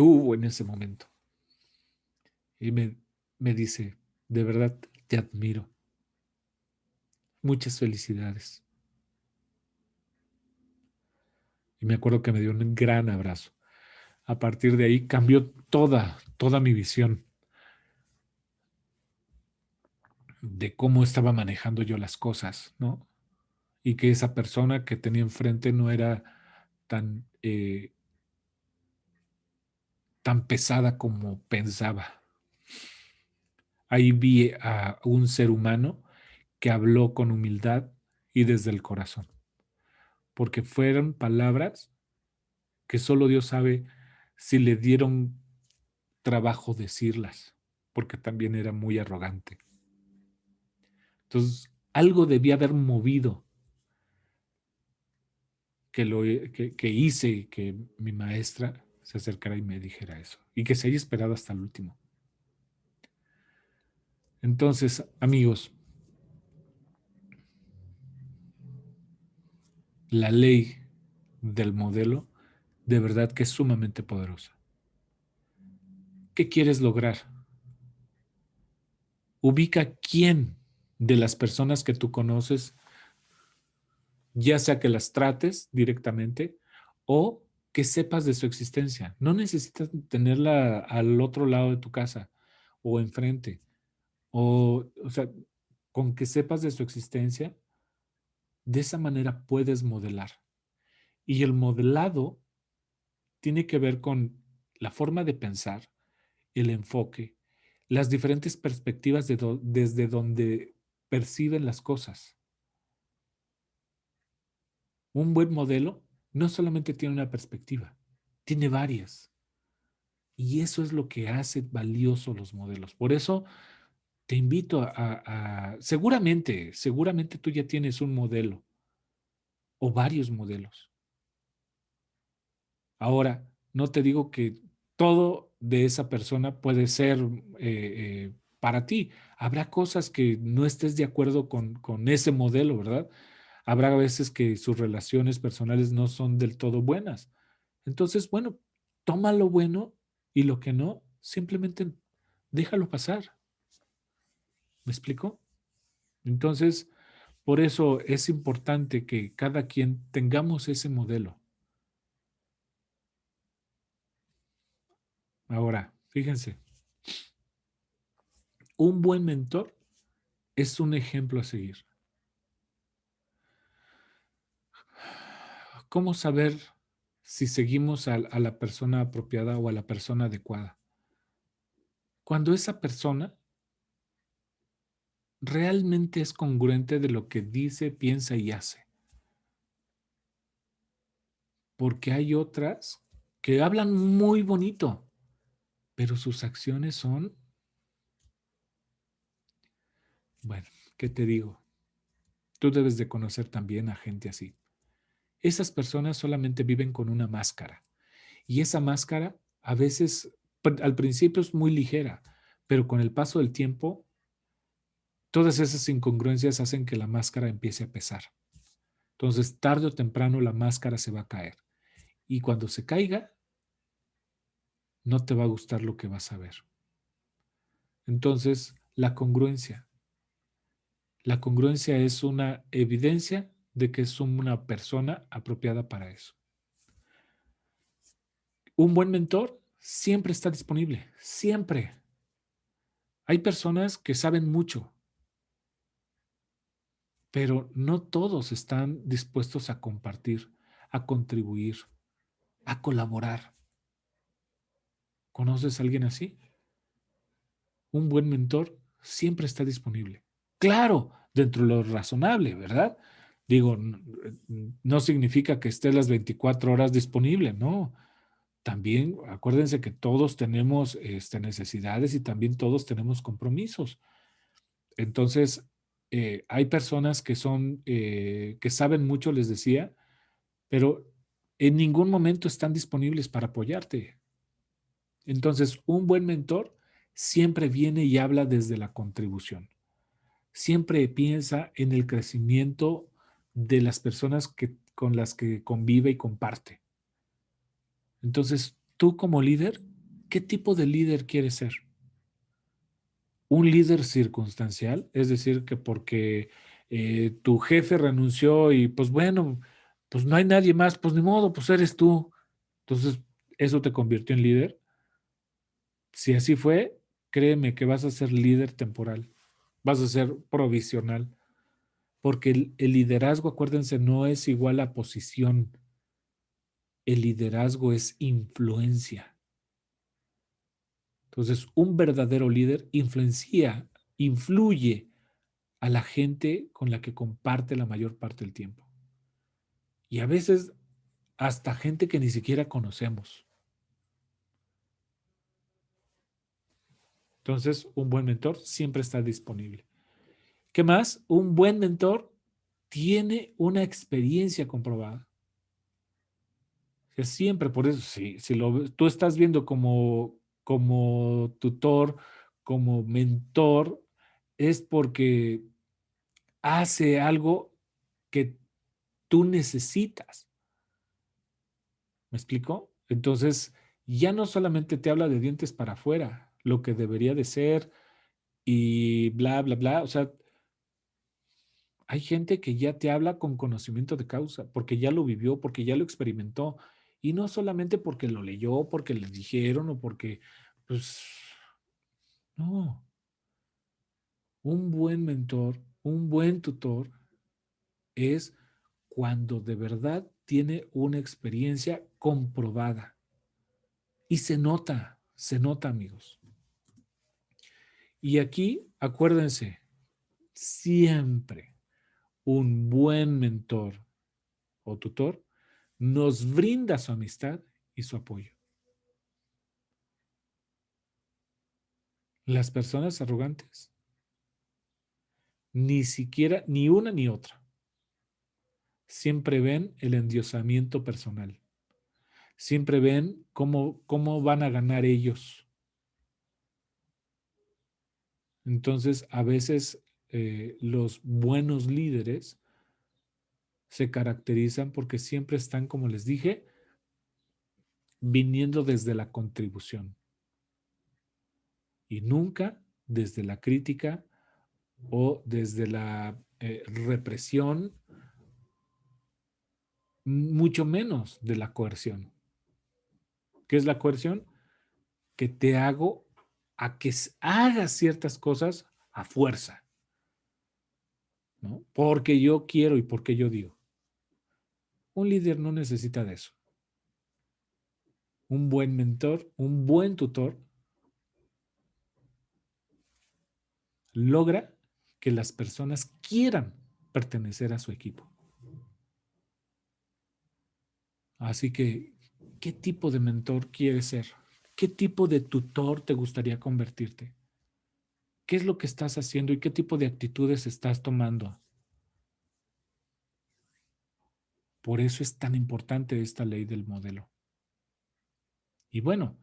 Speaker 1: hubo en ese momento. Y me dice, de verdad, te admiro. Muchas felicidades. Y me acuerdo que me dio un gran abrazo. A partir de ahí cambió toda mi visión de cómo estaba manejando yo las cosas, ¿no? Y que esa persona que tenía enfrente no era tan, tan pesada como pensaba. Ahí vi a un ser humano que habló con humildad y desde el corazón, porque fueron palabras que solo Dios sabe si le dieron trabajo decirlas, porque también era muy arrogante. Entonces, algo debía haber movido que hice que mi maestra se acercara y me dijera eso, y que se haya esperado hasta el último. Entonces, amigos, la ley del modelo de verdad que es sumamente poderosa. ¿Qué quieres lograr? Ubica quién de las personas que tú conoces, ya sea que las trates directamente o que sepas de su existencia. No necesitas tenerla al otro lado de tu casa o enfrente. O sea, con que sepas de su existencia, de esa manera puedes modelar. Y el modelado tiene que ver con la forma de pensar, el enfoque, las diferentes perspectivas desde donde perciben las cosas. Un buen modelo no solamente tiene una perspectiva, tiene varias. Y eso es lo que hace valioso los modelos. Por eso te invito seguramente tú ya tienes un modelo o varios modelos. Ahora, no te digo que todo de esa persona puede ser para ti. Habrá cosas que no estés de acuerdo con ese modelo, ¿verdad? Habrá veces que sus relaciones personales no son del todo buenas. Entonces, bueno, toma lo bueno y lo que no, simplemente déjalo pasar. ¿Me explico? Entonces, por eso es importante que cada quien tengamos ese modelo. Ahora, fíjense, un buen mentor es un ejemplo a seguir. ¿Cómo saber si seguimos a la persona apropiada o a la persona adecuada? Cuando esa persona realmente es congruente de lo que dice, piensa y hace. Porque hay otras que hablan muy bonito, pero sus acciones son, bueno, ¿qué te digo? Tú debes de conocer también a gente así. Esas personas solamente viven con una máscara y esa máscara a veces al principio es muy ligera, pero con el paso del tiempo, todas esas incongruencias hacen que la máscara empiece a pesar. Entonces, tarde o temprano la máscara se va a caer y cuando se caiga, no te va a gustar lo que vas a ver. Entonces, la congruencia es una evidencia de que es una persona apropiada para eso. Un buen mentor siempre está disponible, siempre. Hay personas que saben mucho, pero no todos están dispuestos a compartir, a contribuir, a colaborar. ¿Conoces a alguien así? Un buen mentor siempre está disponible. Claro, dentro de lo razonable, ¿verdad? Digo, no significa que esté las 24 horas disponible, no. También acuérdense que todos tenemos necesidades y también todos tenemos compromisos. Entonces, hay personas que saben mucho, les decía, pero en ningún momento están disponibles para apoyarte. Entonces, un buen mentor siempre viene y habla desde la contribución. Siempre piensa en el crecimiento de las personas con las que convive y comparte. Entonces, tú como líder, ¿qué tipo de líder quieres ser? ¿Un líder circunstancial? Es decir, que porque tu jefe renunció y pues bueno, pues no hay nadie más, pues ni modo, pues eres tú. Entonces, ¿eso te convirtió en líder? Si así fue, créeme que vas a ser líder temporal, vas a ser provisional, porque el liderazgo, acuérdense, no es igual a posición, el liderazgo es influencia. Entonces, un verdadero líder influye a la gente con la que comparte la mayor parte del tiempo. Y a veces hasta gente que ni siquiera conocemos. Entonces, un buen mentor siempre está disponible. ¿Qué más? Un buen mentor tiene una experiencia comprobada. Que siempre, por eso, si tú estás viendo como tutor, como mentor, es porque hace algo que tú necesitas. ¿Me explico? Entonces, ya no solamente te habla de dientes para afuera, lo que debería de ser y bla, bla, bla. O sea, hay gente que ya te habla con conocimiento de causa, porque ya lo vivió, porque ya lo experimentó, y no solamente porque lo leyó, porque le dijeron o porque, pues, no. Un buen mentor, un buen tutor es cuando de verdad tiene una experiencia comprobada Y se nota, amigos. Y aquí, acuérdense, siempre un buen mentor o tutor nos brinda su amistad y su apoyo. Las personas arrogantes, ni siquiera, ni una ni otra, siempre ven el endiosamiento personal. Siempre ven cómo van a ganar ellos. Entonces, a veces los buenos líderes se caracterizan porque siempre están, como les dije, viniendo desde la contribución y nunca desde la crítica o desde la represión, mucho menos de la coerción. ¿Qué es la coerción? Que te hago a que hagas ciertas cosas a fuerza, ¿no? Porque yo quiero y porque yo digo. Un líder no necesita de eso. Un buen mentor, un buen tutor, logra que las personas quieran pertenecer a su equipo. Así que, ¿qué tipo de mentor quieres ser? ¿Qué tipo de tutor te gustaría convertirte? ¿Qué es lo que estás haciendo y qué tipo de actitudes estás tomando? Por eso es tan importante esta ley del modelo. Y bueno,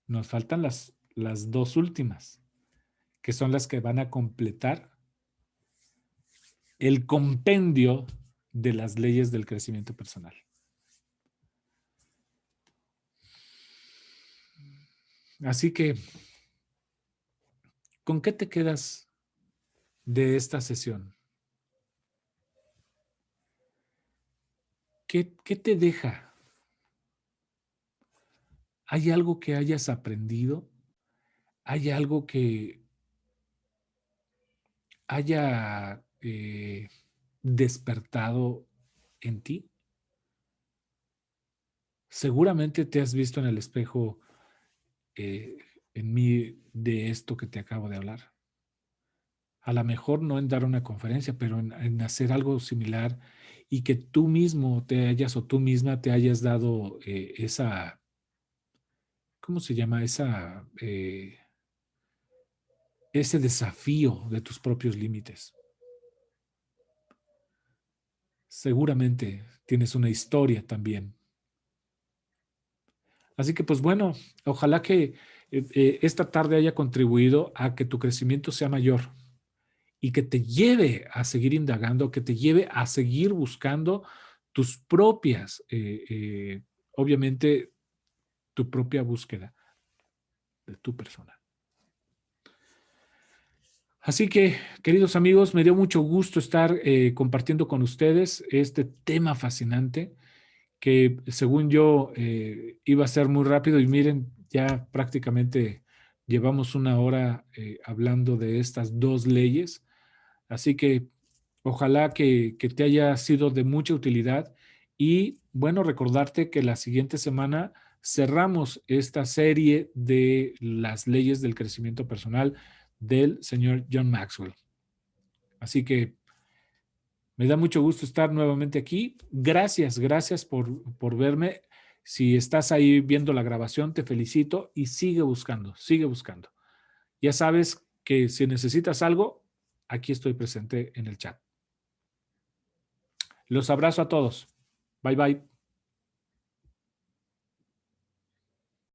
Speaker 1: nos faltan las dos últimas, que son las que van a completar el compendio de las leyes del crecimiento personal. Así que, ¿con qué te quedas de esta sesión? ¿Qué te deja? ¿Hay algo que hayas aprendido? ¿Hay algo que haya despertado en ti? Seguramente te has visto en el espejo eh, en mí de esto que te acabo de hablar. A lo mejor no en dar una conferencia, pero en hacer algo similar y que tú mismo te hayas o tú misma te hayas dado esa, ¿cómo se llama? Ese desafío de tus propios límites. Seguramente tienes una historia también. Así que pues bueno, ojalá que esta tarde haya contribuido a que tu crecimiento sea mayor y que te lleve a seguir indagando, que te lleve a seguir buscando tus propias, obviamente, tu propia búsqueda de tu persona. Así que, queridos amigos, me dio mucho gusto estar compartiendo con ustedes este tema fascinante que según yo iba a ser muy rápido y miren, ya prácticamente llevamos una hora hablando de estas dos leyes. Así que ojalá que te haya sido de mucha utilidad y bueno, recordarte que la siguiente semana cerramos esta serie de las leyes del crecimiento personal del señor John Maxwell. Así que me da mucho gusto estar nuevamente aquí. Gracias por verme. Si estás ahí viendo la grabación, te felicito y sigue buscando, sigue buscando. Ya sabes que si necesitas algo, aquí estoy presente en el chat. Los abrazo a todos. Bye bye.